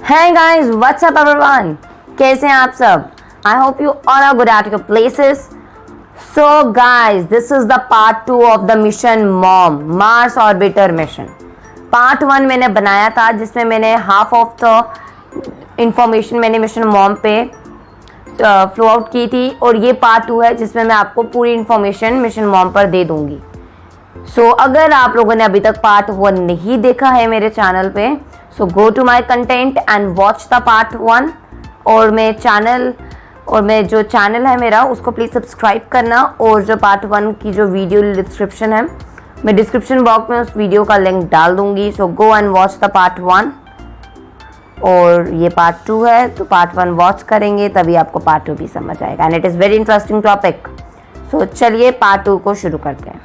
Hey guys, what's up everyone? कैसे हैं आप सब? I hope you all are good at your places. So guys, this is the part 2 of the mission MOM, Mars Orbiter mission. Part 1 मैंने बनाया था जिसमें मैंने half of the information मैंने मिशन MOM पे फ्लो आउट की थी और ये पार्ट 2 है जिसमें मैं आपको पूरी इन्फॉर्मेशन मिशन मॉम पर दे दूंगी। सो अगर आप लोगों ने अभी तक पार्ट 1 नहीं देखा है मेरे चैनल पे, so go to my content and watch the part 1 और मैं जो चैनल है मेरा उसको प्लीज़ सब्सक्राइब करना। और जो पार्ट 1 की जो वीडियो डिस्क्रिप्शन है, मैं डिस्क्रिप्शन बॉक्स में उस वीडियो का लिंक डाल दूंगी। So go and watch the part 1 और ये पार्ट 2 है तो पार्ट 1 वॉच करेंगे तभी आपको पार्ट 2 भी समझ आएगा and it is very interesting topic. So चलिए पार्ट 2 को शुरू करते हैं।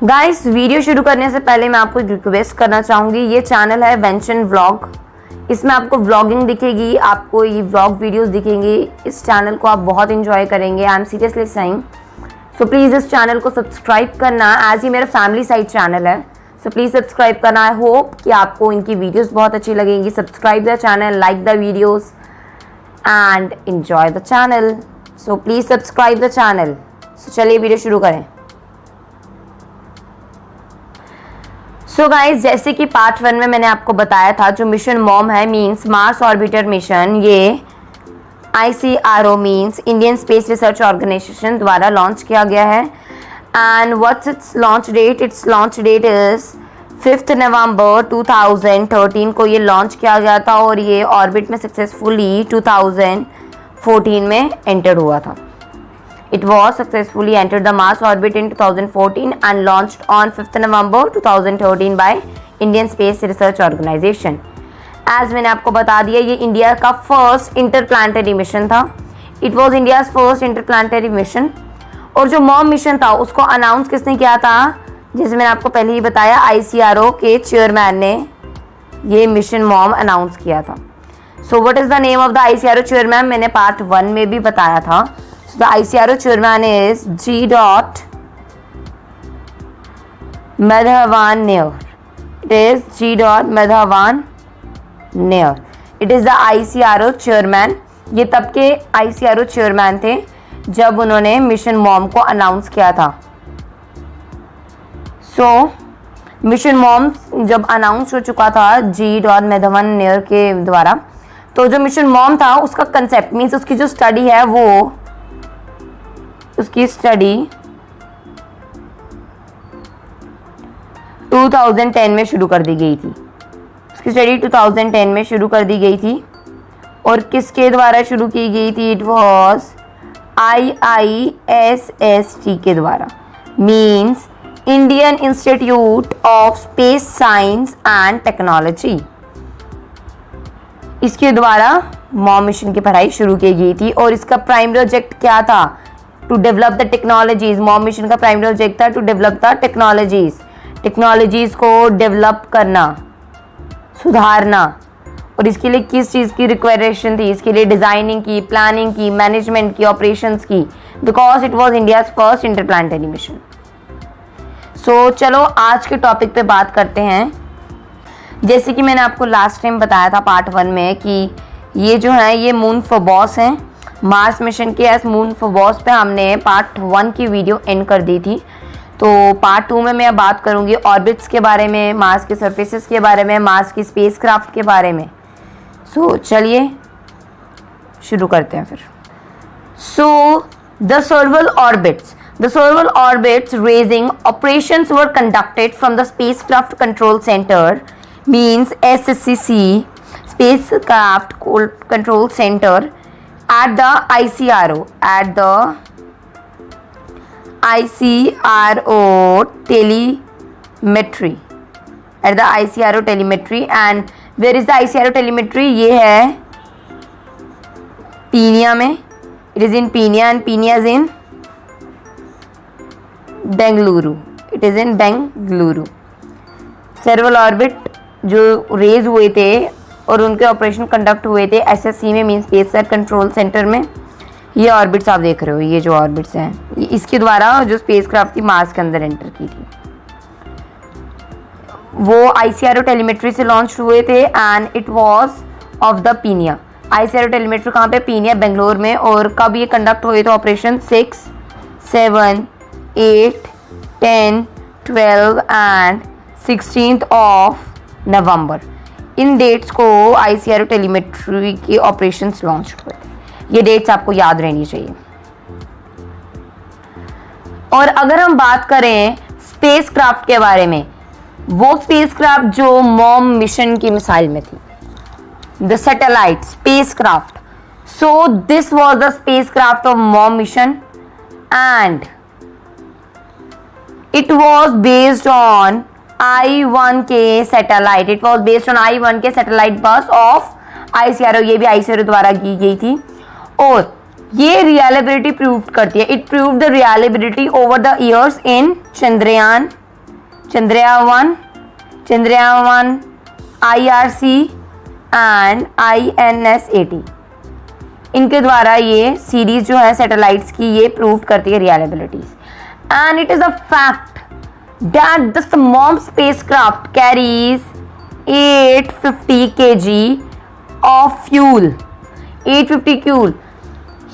गाइस, वीडियो शुरू करने से पहले मैं आपको रिक्वेस्ट करना चाहूँगी, ये चैनल है वेंशन व्लॉग। इसमें आपको व्लॉगिंग दिखेगी, आपको ये व्लॉग वीडियोस दिखेंगी। इस चैनल को आप बहुत इंजॉय करेंगे, I am seriously saying. So please इस चैनल को सब्सक्राइब करना, एज ये मेरा फैमिली साइड चैनल है। सो प्लीज़ सब्सक्राइब करना। आई होप कि आपको इनकी वीडियोस बहुत अच्छी लगेंगी। Subscribe the channel, like the videos and enjoy the channel. So please subscribe the channel. So चलिए वीडियो शुरू करें। सो गाइज, जैसे कि पार्ट 1 में मैंने आपको बताया था, जो मिशन मॉम है मीन्स मार्स ऑर्बिटर मिशन, ये ICRO means Indian space research organisation द्वारा लॉन्च किया गया है। And what's its launch date? Its launch date is 5 November 2013 को ये लॉन्च किया गया था और ये ऑर्बिट में सक्सेसफुली 2014 में एंटर हुआ था। It was successfully entered the Mars orbit in 2014 and launched on 5th November 2013 by Indian Space Research Organization. As मैंने आपको बता दिया, ये इंडिया का फर्स्ट इंटरप्लानेटरी मिशन था। It was India's first interplanetary mission. और जो मॉम मिशन था उसको अनाउंस किसने किया था? जैसे मैंने आपको पहले ही बताया, ICRO के चेयरमैन ने ये मिशन मॉम अनाउंस किया था। So what is the name of the ICRO chairman? मैंने पार्ट 1 में भी बताया था। So the ICRO chairman is G. Madhavan Nair. It is G. Madhavan Nair. It is the ICRO chairman. ये तब के ICRO chairman थे जब उन्होंने मिशन मॉम को अनाउंस किया था। So मिशन मॉम जब अनाउंस हो चुका था G. Madhavan Nair के द्वारा, तो जो मिशन मॉम था उसका कंसेप्ट मीन्स उसकी जो स्टडी है वो उसकी स्टडी 2010 में शुरू कर दी गई थी। उसकी स्टडी 2010 में शुरू कर दी गई थी और किसके द्वारा शुरू की गई थी? इट वॉज IISST के द्वारा, means Indian institute of space science and technology. इसके द्वारा मॉम मिशन की पढ़ाई शुरू की गई थी और इसका प्राइमरी ऑब्जेक्ट क्या था? To develop the technologies. MOM mission का प्राइमरी ऑब्जेक्ट था टू डेवलप द टेक्नोलॉजीज को डेवलप करना, सुधारना। और इसके लिए किस चीज़ की रिक्वायरेशन थी? इसके लिए डिज़ाइनिंग की, प्लानिंग की, मैनेजमेंट की, ऑपरेशंस की, because it was India's first interplanetary mission. So चलो आज के टॉपिक पे बात करते हैं। जैसे कि मैंने आपको लास्ट टाइम बताया था पार्ट 1 में कि ये जो है ये मून फोबॉस हैं। मार्स मिशन के एस मून फोबॉस पे हमने पार्ट 1 की वीडियो एंड कर दी थी। तो पार्ट 2 में मैं बात करूंगी ऑर्बिट्स के बारे में, मार्स के सरफेसेस के बारे में, मार्स की स्पेसक्राफ्ट के बारे में। सो चलिए शुरू करते हैं फिर। So the सर्वल orbits raising operations were conducted from the spacecraft control centre means SCC spacecraft control centre at the ICRO telemetry and where is the ICRO telemetry? ये है पीनिया में। It is in Peenya and Peenya is in Bengaluru. It is in Bengaluru. सर्वल orbit जो raise हुए थे और उनके operation conduct हुए थे SSC में, मीन स्पेस कंट्रोल सेंटर में। ये ऑर्बिट्स आप देख रहे हो, ये जो ऑर्बिट्स हैं इसके द्वारा जो स्पेसक्राफ्ट थी मार्स के अंदर एंटर की थी। वो ICRO टेलीमेट्री से लॉन्च हुए थे and it was of the Peenya. ICRO telemetry कहाँ पे? पीनिया, बेंगलोर में। और कब ये कंडक्ट हुए थे ऑपरेशन? 6, 7, 8, 10, 12 and 16 of November. इन डेट्स को ICRO टेलीमेट्री के ऑपरेशंस लॉन्च हुए थे। ये डेट्स आपको याद रहनी चाहिए। और अगर हम बात करें स्पेसक्राफ्ट के बारे में, वो स्पेसक्राफ्ट जो मॉम मिशन की मिसाइल में थी, the satellite spacecraft. So this was the spacecraft of mom mission and it was based on I-1K satellite. It was based on I-1K satellite bus of ICRO. ये भी ICRO द्वारा की गई थी और ये रियलाबिलिटी प्रूव करती है। It prove the reliability over the years in Chandrayaan 1, IRC and INS-80। इनके द्वारा ये सीरीज जो है सैटेलाइट्स की, ये प्रूव करती है रियलाबिलिटीज। And it is a fact that the MOM spacecraft carries 850 kg of fuel. 850 fuel।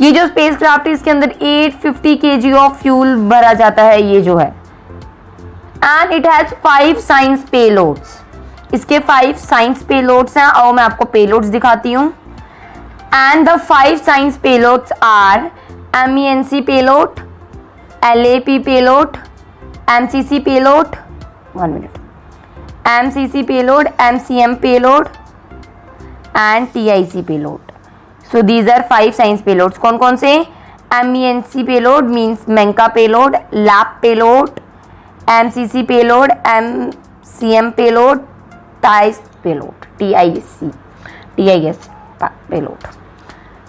ये जो स्पेसक्राफ्ट है इसके अंदर 850 kg ऑफ फ्यूल भरा जाता है, ये जो है। And it has 5 science payloads. इसके 5 साइंस पेलोड्स हैं और मैं आपको पेलोड्स दिखाती हूँ। And the 5 science payloads are MENC payload, LAP payload, MCC payload, 1 minute, MCC payload, MCM payload and TIC payload. So these are 5 science payloads. कौन कौन से? MENC payload means MENCA payload, LAP payload, MCC payload, MCM payload, TIC payload, TIS payload.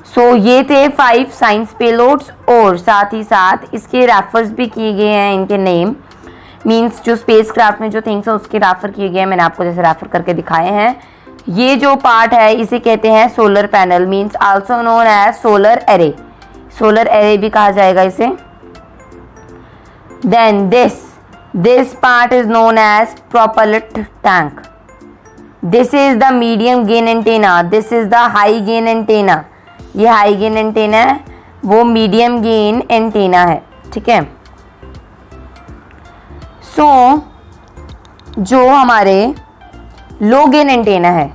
सो ये थे 5 science payloads और साथ ही साथ इसके refers भी किए गए हैं। इनके नेम मींस जो स्पेसक्राफ्ट में जो थिंग्स है उसके रेफर किए गए हैं। मैंने आपको जैसे रेफर करके दिखाए हैं। ये जो पार्ट है इसे कहते हैं solar panel, means also known as solar array. Solar array भी कहा जाएगा इसे। Then this part is known as propellant tank. This is the medium gain antenna, this is the high gain antenna. ये high gain antenna है, वो medium gain antenna है, ठीक है। सो जो हमारे लो गेन एंटेना है,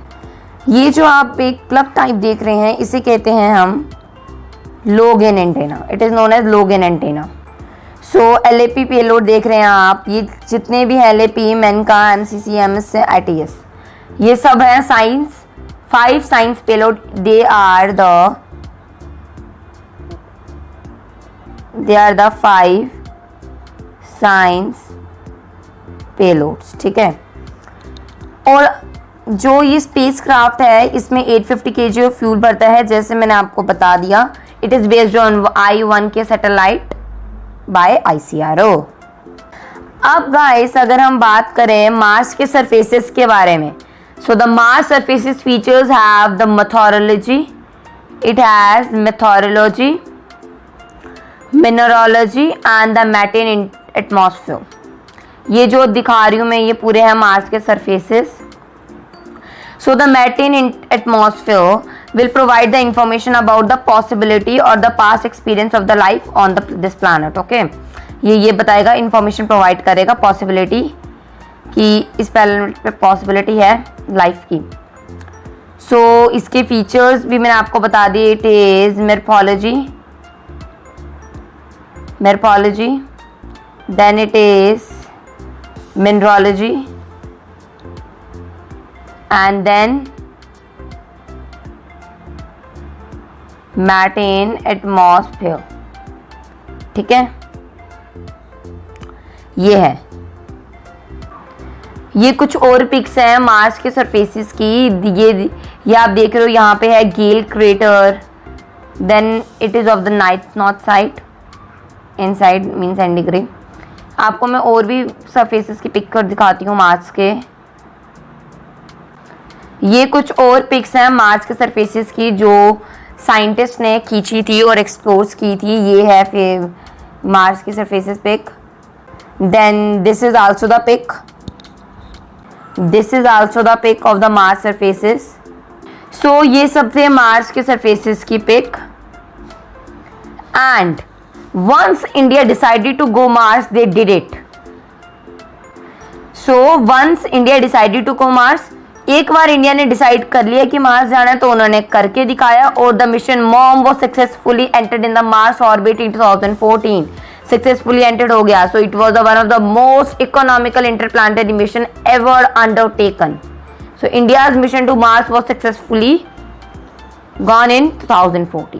ये जो आप एक प्लग टाइप देख रहे हैं इसे कहते हैं हम low gain antenna. It is known as low gain antenna. So LAP payload देख रहे हैं आप, ये जितने भी LAP, MENCA, MCC, MS, ITS, ये सब हैं science 5 science payload. They are the 5 science payloads, ठीक है। और जो ये स्पेसक्राफ्ट है इसमें 850 kg ऑफ फ्यूल भरता है, जैसे मैंने आपको बता दिया। It is based on I-1K satellite by ICRO। अब गाइस अगर हम बात करें मार्स के सरफेसेस के बारे में, so the Mars surfaces features have the methodology, it has methodology, mineralogy and the methane atmosphere. ये जो दिखा रही हूँ मैं ये पूरे हैं मार्स के surfaces. So the methane atmosphere will provide the information about the possibility or the past experience of the life on this planet. Okay, ये बताएगा, इंफॉर्मेशन प्रोवाइड करेगा पॉसिबिलिटी कि इस प्लैनेट पे पॉसिबिलिटी है लाइफ की। सो इसके फीचर्स भी मैंने आपको बता दिए। It is morphology, then it is mineralogy and then methane atmosphere, ठीक है। ये है, ये कुछ और पिक्स हैं मार्स के सरफेसेस की। ये आप देख रहे हो, यहाँ पे है Gale crater, then it is of the north side, inside mean centigrade. आपको मैं और भी सरफेसेस की पिक कर दिखाती हूँ मार्स के। ये कुछ और पिक्स हैं मार्स के सरफेसेस की जो साइंटिस्ट ने खींची थी और एक्सप्लोर की थी। ये है फिर मार्स की surfaces pic. Then this is also the pic. This is also the pic of the Mars surfaces. So ये सब थे मार्स के सरफेसेस की pic. And once India decided to go Mars they did it. So once India decided to go Mars, एक बार India ने decide कर लिया कि मार्स जाना है तो उन्होंने करके दिखाया. और द मिशन मॉम वो successfully entered in the Mars orbit in 2014. Successfully entered हो गया. So it was the one of the most economical interplanetary mission ever undertaken. So India's mission to Mars was successfully gone in 2014.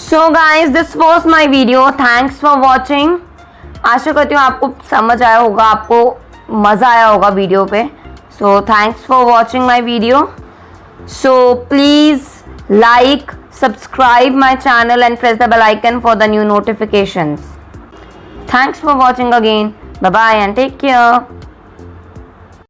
So guys this was my video. Thanks for watching. आशा करती हूँ आपको समझ आया होगा, आपको मज़ा आया होगा वीडियो पे. So thanks for watching my video. So please like, subscribe my channel and press the bell icon for the new notifications. Thanks for watching again. Bye bye and take care.